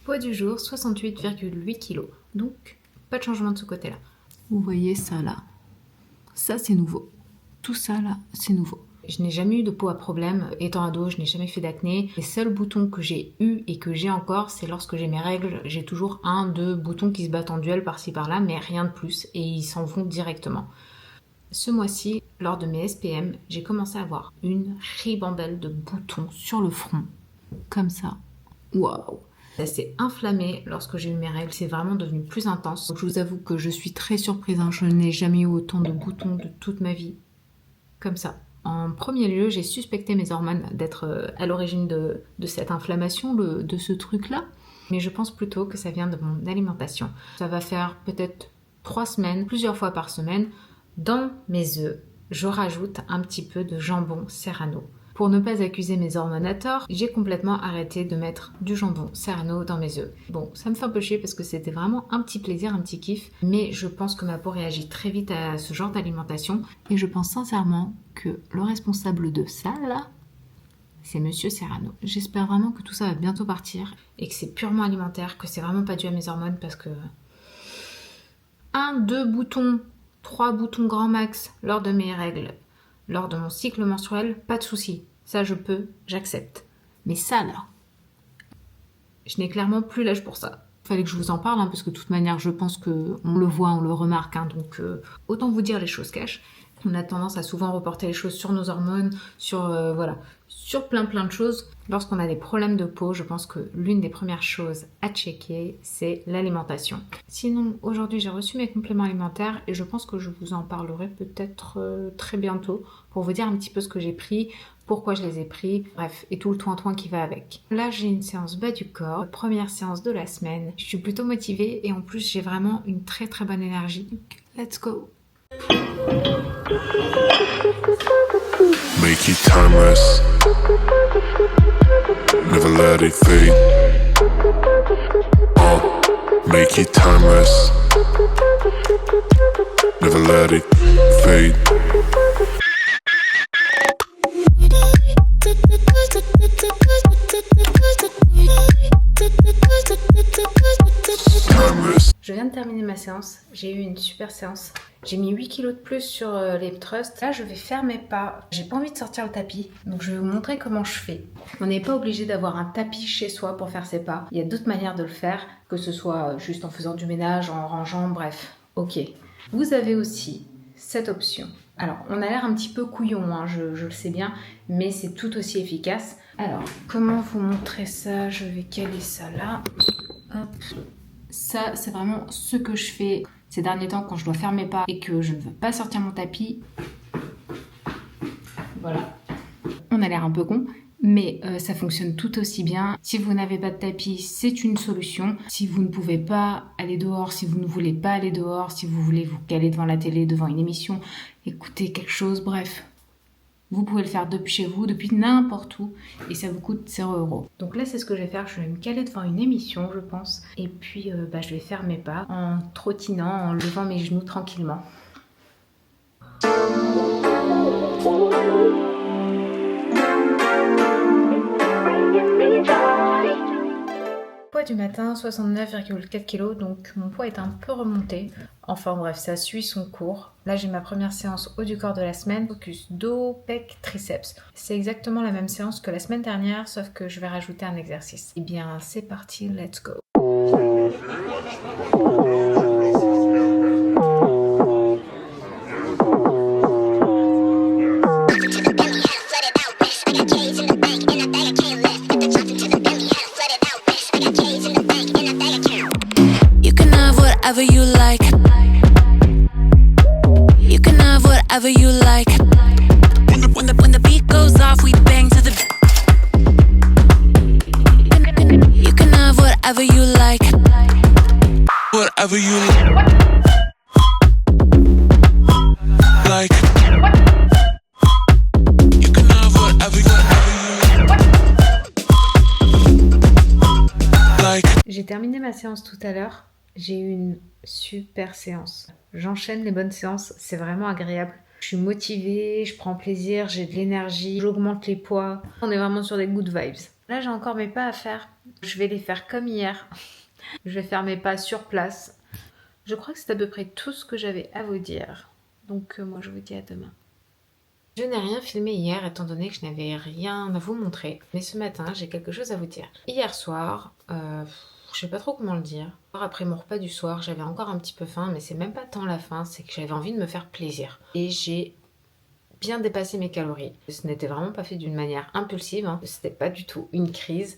Poids du jour, 68,8 kg. Donc, pas de changement de ce côté-là. Vous voyez ça là. Ça c'est nouveau. Tout ça là, c'est nouveau. Je n'ai jamais eu de peau à problème. Étant ado, je n'ai jamais fait d'acné. Les seuls boutons que j'ai eu et que j'ai encore, c'est lorsque j'ai mes règles. J'ai toujours 1-2 boutons qui se battent en duel par-ci par-là, mais rien de plus. Et ils s'en vont directement. Ce mois-ci, lors de mes SPM, j'ai commencé à avoir une ribambelle de boutons sur le front. Comme ça. Waouh! Ça s'est inflammé lorsque j'ai eu mes règles, c'est vraiment devenu plus intense. Donc je vous avoue que je suis très surprise, je n'ai jamais eu autant de boutons de toute ma vie, comme ça. En premier lieu, j'ai suspecté mes hormones d'être à l'origine de cette inflammation, de ce truc-là. Mais je pense plutôt que ça vient de mon alimentation. Ça va faire peut-être 3 semaines, plusieurs fois par semaine. Dans mes œufs, je rajoute un petit peu de jambon Serrano. Pour ne pas accuser mes hormones à tort, j'ai complètement arrêté de mettre du jambon Serrano dans mes œufs. Bon, ça me fait un peu chier parce que c'était vraiment un petit plaisir, un petit kiff, mais je pense que ma peau réagit très vite à ce genre d'alimentation et je pense sincèrement que le responsable de ça, là, c'est Monsieur Serrano. J'espère vraiment que tout ça va bientôt partir et que c'est purement alimentaire, que c'est vraiment pas dû à mes hormones parce que 1-2 boutons, 3 boutons grand max lors de mes règles, lors de mon cycle menstruel, pas de souci. Ça, je peux, j'accepte. Mais ça, là, je n'ai clairement plus l'âge pour ça. Fallait que je vous en parle, parce que de toute manière, je pense qu'on le voit, on le remarque. Donc, autant vous dire les choses cash. On a tendance à souvent reporter les choses sur nos hormones, sur plein de choses. Lorsqu'on a des problèmes de peau, je pense que l'une des premières choses à checker, c'est l'alimentation. Sinon, aujourd'hui, j'ai reçu mes compléments alimentaires et je pense que je vous en parlerai peut-être très bientôt pour vous dire un petit peu ce que j'ai pris, pourquoi je les ai pris, bref, et tout le toin-toin qui va avec. Là, j'ai une séance bas du corps, première séance de la semaine. Je suis plutôt motivée et en plus, j'ai vraiment une très bonne énergie. Donc, let's go! Make it timeless. Never let it fade. Make it timeless. Never let it fade. Je viens de terminer ma séance, j'ai eu une super séance. J'ai mis 8 kg de plus sur les thrusts. Là, je vais faire mes pas. J'ai pas envie de sortir le tapis, donc je vais vous montrer comment je fais. On n'est pas obligé d'avoir un tapis chez soi pour faire ses pas. Il y a d'autres manières de le faire, que ce soit juste en faisant du ménage, en rangeant, bref. Ok. Vous avez aussi cette option. Alors, on a l'air un petit peu couillon, je le sais bien, mais c'est tout aussi efficace. Alors, comment vous montrer ça? Je vais caler ça là. Hop. Ça, c'est vraiment ce que je fais ces derniers temps quand je dois faire mes pas et que je ne veux pas sortir mon tapis. Voilà. On a l'air un peu con, mais ça fonctionne tout aussi bien. Si vous n'avez pas de tapis, c'est une solution. Si vous ne pouvez pas aller dehors, si vous ne voulez pas aller dehors, si vous voulez vous caler devant la télé, devant une émission, écouter quelque chose, bref. Vous pouvez le faire depuis chez vous, depuis n'importe où, et ça vous coûte 0 €. Donc là, c'est ce que je vais faire. Je vais me caler devant une émission, je pense. Et puis, je vais faire mes pas en trottinant, en levant mes genoux tranquillement. Poids du matin, 69,4 kg, donc mon poids est un peu remonté. Enfin bref, ça suit son cours. Là, j'ai ma première séance haut du corps de la semaine, focus dos, pec, triceps. C'est exactement la même séance que la semaine dernière, sauf que je vais rajouter un exercice. Eh bien, c'est parti, let's go! Whatever you like. You can have whatever you like. When the beat goes off, we bang to the. You can have whatever you like. Whatever you like. You can have whatever you like. J'ai terminé ma séance tout à l'heure. J'ai eu une super séance. J'enchaîne les bonnes séances, c'est vraiment agréable. Je suis motivée, je prends plaisir, j'ai de l'énergie, j'augmente les poids. On est vraiment sur des good vibes. Là, j'ai encore mes pas à faire. Je vais les faire comme hier. Je vais faire mes pas sur place. Je crois que c'est à peu près tout ce que j'avais à vous dire. Donc moi, je vous dis à demain. Je n'ai rien filmé hier étant donné que je n'avais rien à vous montrer. Mais ce matin, j'ai quelque chose à vous dire. Hier soir, je sais pas trop comment le dire. Après mon repas du soir, j'avais encore un petit peu faim, mais c'est même pas tant la faim, c'est que j'avais envie de me faire plaisir. Et j'ai bien dépassé mes calories. Ce n'était vraiment pas fait d'une manière impulsive, hein. C'était pas du tout une crise.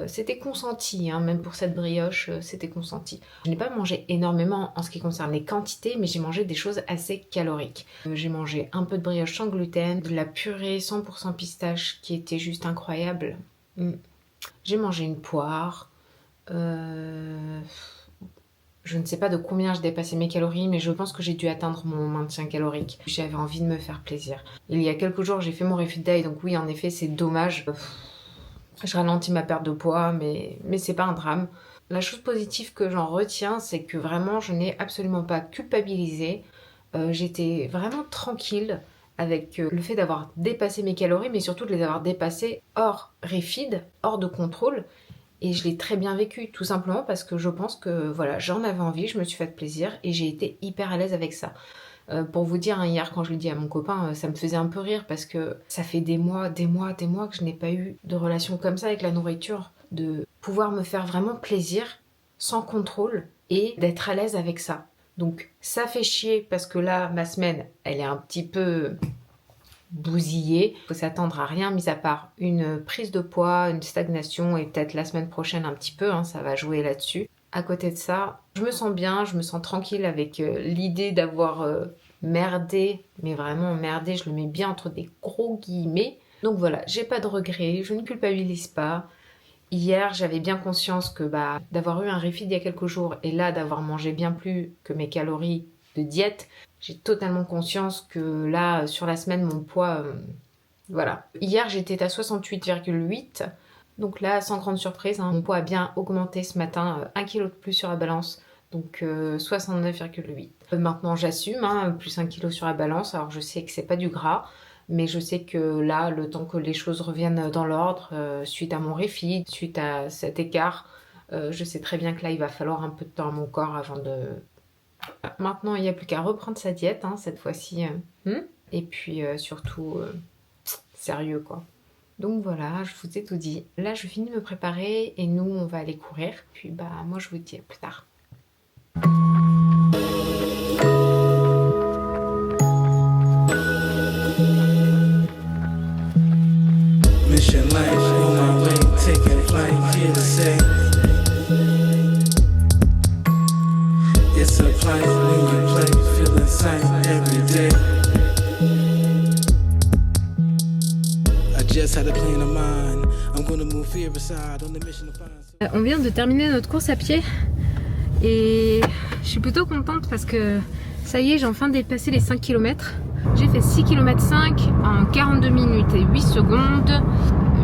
C'était consenti, hein. Même pour cette brioche, c'était consenti. Je n'ai pas mangé énormément en ce qui concerne les quantités, mais j'ai mangé des choses assez caloriques. J'ai mangé un peu de brioche sans gluten, de la purée 100% pistache qui était juste incroyable. J'ai mangé une poire. Je ne sais pas de combien je dépassais mes calories, mais je pense que j'ai dû atteindre mon maintien calorique. J'avais envie de me faire plaisir. Il y a quelques jours, j'ai fait mon refit day, donc oui, en effet, c'est dommage. Je ralentis ma perte de poids, mais c'est pas un drame. La chose positive que j'en retiens, c'est que vraiment, je n'ai absolument pas culpabilisé. J'étais vraiment tranquille avec le fait d'avoir dépassé mes calories, mais surtout de les avoir dépassées hors refeed, hors de contrôle. Et je l'ai très bien vécu, tout simplement parce que je pense que voilà, j'en avais envie, je me suis fait plaisir et j'ai été hyper à l'aise avec ça. Pour vous dire, hein, hier quand je l'ai dit à mon copain, ça me faisait un peu rire parce que ça fait des mois que je n'ai pas eu de relation comme ça avec la nourriture, de pouvoir me faire vraiment plaisir sans contrôle et d'être à l'aise avec ça. Donc ça fait chier parce que là, ma semaine, elle est un petit peu bousillé. Il faut s'attendre à rien mis à part une prise de poids, une stagnation et peut-être la semaine prochaine un petit peu, hein, ça va jouer là-dessus. À côté de ça, je me sens bien, je me sens tranquille avec l'idée d'avoir merdé, mais vraiment merdé, je le mets bien entre des gros guillemets. Donc voilà, j'ai pas de regrets, je ne culpabilise pas. Hier, j'avais bien conscience que d'avoir eu un refeed il y a quelques jours et là d'avoir mangé bien plus que mes calories de diète, j'ai totalement conscience que là, sur la semaine, mon poids... voilà. Hier, j'étais à 68,8. Donc là, sans grande surprise, hein, mon poids a bien augmenté ce matin. 1 kg de plus sur la balance. Donc 69,8. Maintenant, j'assume, hein, plus 1 kg sur la balance. Alors, je sais que c'est pas du gras. Mais je sais que là, le temps que les choses reviennent dans l'ordre, suite à mon refeed, suite à cet écart, je sais très bien que là, il va falloir un peu de temps à mon corps avant de... Maintenant, il n'y a plus qu'à reprendre sa diète, hein, cette fois-ci. Et puis, surtout, sérieux, quoi. Donc voilà, je vous ai tout dit. Là, je finis de me préparer et nous, on va aller courir. Puis, moi, je vous dis à plus tard. Mission life, on my way, taking flight, here to say it's a flight when you play, feeling sight every day. I just had a plan of mine, I'm gonna move fear aside on the mission to find. On vient de terminer notre course à pied et je suis plutôt contente parce que ça y est, j'ai enfin dépassé les 5 km. J'ai fait 6 km 5 en 42 minutes et 8 secondes,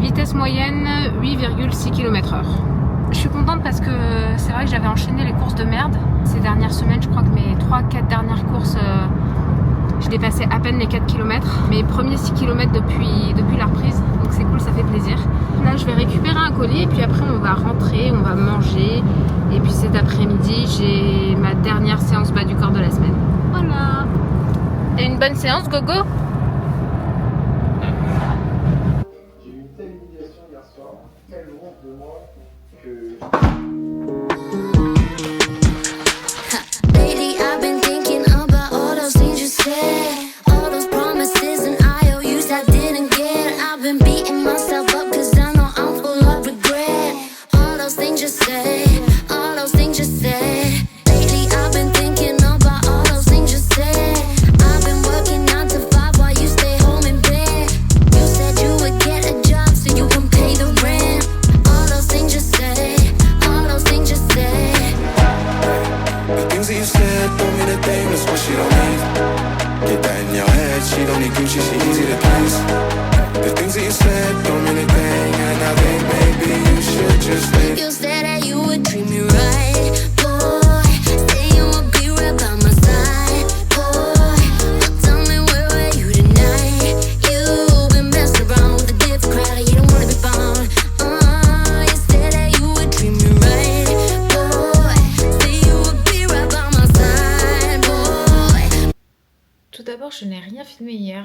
vitesse moyenne 8,6 km/h. Je suis contente parce que c'est vrai que j'avais enchaîné les courses de merde. Ces dernières semaines, je crois que mes 3-4 dernières courses, je dépassais à peine les 4 km. Mes premiers 6 km depuis la reprise, donc c'est cool, ça fait plaisir. Là, je vais récupérer un colis et puis après on va rentrer, on va manger. Et puis cet après-midi, j'ai ma dernière séance bas du corps de la semaine. Voilà. Et une bonne séance, Gogo? J'ai eu une telle humiliation hier soir, telle honte de moi que... Lately I've been thinking about all those things you said, all those promises and IOUs I didn't get. I've been beating myself up cause I know I'm full of regret. All those things you said, all those things you said. Lately I've been thinking about all those things you said. I've been working 9 to 5 while you stay home in bed. You said you would get a job so you can pay the rent. All those things you said, all those things you said.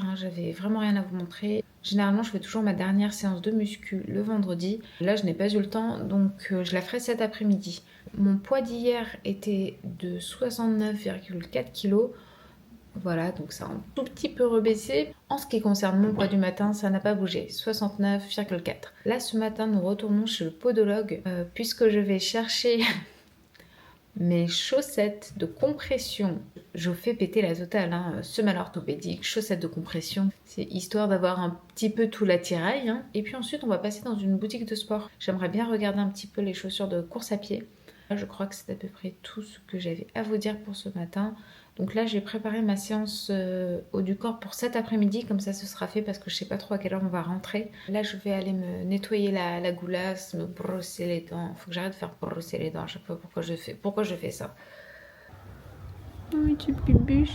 hein, j'avais vraiment rien à vous montrer. Généralement, je fais toujours ma dernière séance de muscu le vendredi. Là, je n'ai pas eu le temps, donc je la ferai cet après-midi. Mon poids d'hier était de 69,4 kg. Voilà, donc ça a un tout petit peu rebaissé. En ce qui concerne mon poids du matin, ça n'a pas bougé, 69,4. Là, ce matin, nous retournons chez le podologue puisque je vais chercher mes chaussettes de compression. Je fais péter la totale, hein. Semelle orthopédique, chaussettes de compression. C'est histoire d'avoir un petit peu tout l'attirail, hein. Et puis ensuite, on va passer dans une boutique de sport. J'aimerais bien regarder un petit peu les chaussures de course à pied. Je crois que c'est à peu près tout ce que j'avais à vous dire pour ce matin. Donc là, j'ai préparé ma séance haut du corps pour cet après-midi. Comme ça, ce sera fait parce que je sais pas trop à quelle heure on va rentrer. Là, je vais aller me nettoyer la goulasse, me brosser les dents. Faut que j'arrête de faire brosser les dents à chaque fois. Pourquoi je fais ça? Oui, tu bubuches.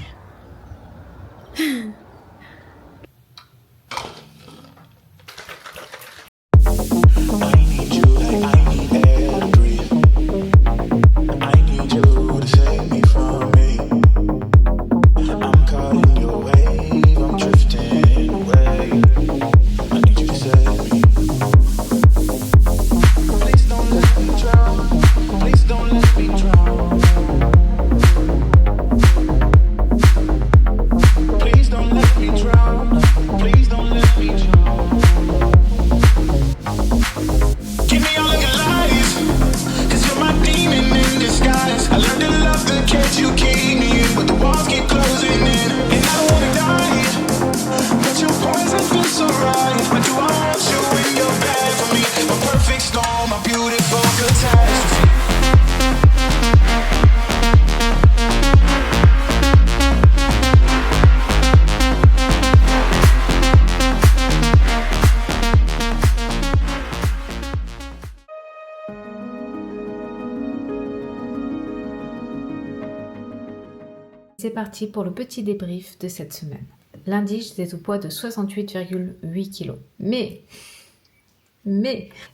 C'est parti pour le petit débrief de cette semaine. Lundi, j'étais au poids de 68,8 kg. Mais,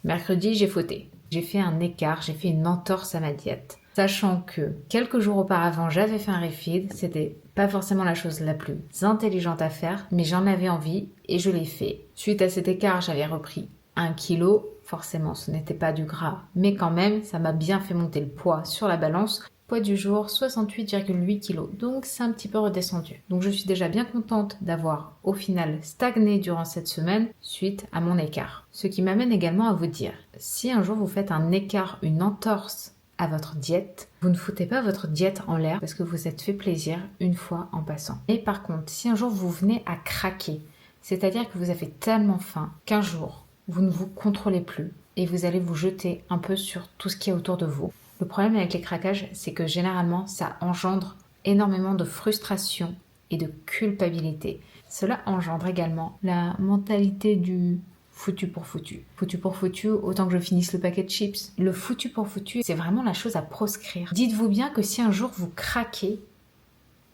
mercredi, j'ai fauté. J'ai fait un écart, j'ai fait une entorse à ma diète. Sachant que quelques jours auparavant, j'avais fait un refeed. C'était pas forcément la chose la plus intelligente à faire, mais j'en avais envie et je l'ai fait. Suite à cet écart, j'avais repris 1 kg. Forcément, ce n'était pas du gras, mais quand même, ça m'a bien fait monter le poids sur la balance. Poids du jour, 68,8 kg. Donc, c'est un petit peu redescendu. Donc, je suis déjà bien contente d'avoir, au final, stagné durant cette semaine suite à mon écart. Ce qui m'amène également à vous dire, si un jour vous faites un écart, une entorse à votre diète, vous ne foutez pas votre diète en l'air parce que vous êtes fait plaisir une fois en passant. Et par contre, si un jour vous venez à craquer, c'est-à-dire que vous avez tellement faim qu'un jour, vous ne vous contrôlez plus et vous allez vous jeter un peu sur tout ce qui est autour de vous. Le problème avec les craquages, c'est que généralement, ça engendre énormément de frustration et de culpabilité. Cela engendre également la mentalité du foutu pour foutu. Foutu pour foutu, autant que je finisse le paquet de chips. Le foutu pour foutu, c'est vraiment la chose à proscrire. Dites-vous bien que si un jour vous craquez,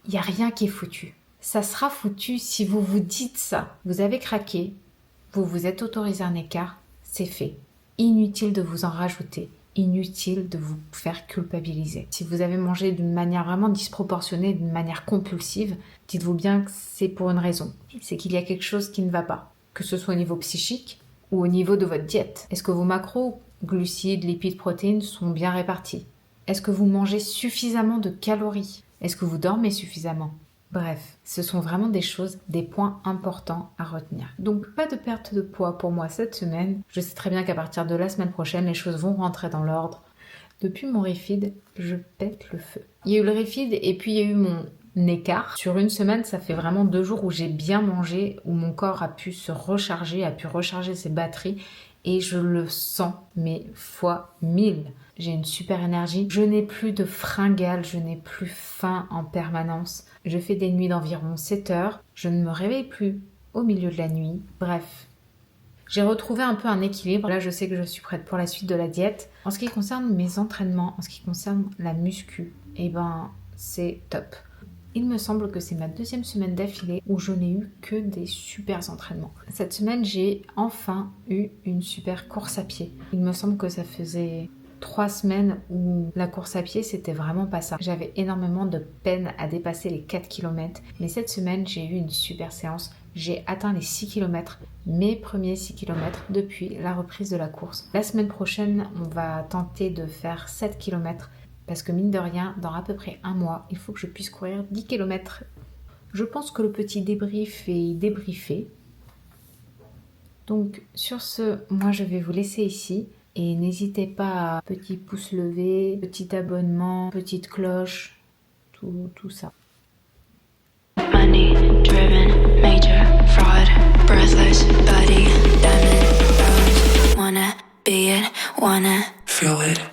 il n'y a rien qui est foutu. Ça sera foutu si vous vous dites ça. Vous avez craqué, vous vous êtes autorisé un écart, c'est fait. Inutile de vous en rajouter. Inutile de vous faire culpabiliser. Si vous avez mangé d'une manière vraiment disproportionnée, d'une manière compulsive, dites-vous bien que c'est pour une raison. C'est qu'il y a quelque chose qui ne va pas. Que ce soit au niveau psychique ou au niveau de votre diète. Est-ce que vos macros, glucides, lipides, protéines sont bien répartis? Est-ce que vous mangez suffisamment de calories? Est-ce que vous dormez suffisamment? Bref, ce sont vraiment des choses, des points importants à retenir. Donc pas de perte de poids pour moi cette semaine. Je sais très bien qu'à partir de la semaine prochaine, les choses vont rentrer dans l'ordre. Depuis mon refeed, je pète le feu. Il y a eu le refeed et puis il y a eu mon écart. Sur une semaine, ça fait vraiment 2 jours où j'ai bien mangé, où mon corps a pu se recharger, a pu recharger ses batteries et je le sens, mais fois 1000. J'ai une super énergie. Je n'ai plus de fringales, je n'ai plus faim en permanence. Je fais des nuits d'environ 7 heures. Je ne me réveille plus au milieu de la nuit. Bref, j'ai retrouvé un peu un équilibre. Là, je sais que je suis prête pour la suite de la diète. En ce qui concerne mes entraînements, en ce qui concerne la muscu, eh ben, c'est top. Il me semble que c'est ma 2e semaine d'affilée où je n'ai eu que des super entraînements. Cette semaine, j'ai enfin eu une super course à pied. Il me semble que ça faisait 3 semaines où la course à pied, c'était vraiment pas ça. J'avais énormément de peine à dépasser les 4 km. Mais cette semaine, j'ai eu une super séance. j'ai atteint les 6 km, mes premiers 6 km depuis la reprise de la course. La semaine prochaine, on va tenter de faire 7 km parce que mine de rien, dans à peu près un mois, il faut que je puisse courir 10 km. Je pense que le petit débrief est débriefé. Donc sur ce, moi je vais vous laisser ici. Et n'hésitez pas à petit pouce levé, petit abonnement, petite cloche, tout ça. Money driven, major fraud, breathless body, diamond, wanna be it, wanna Feel it.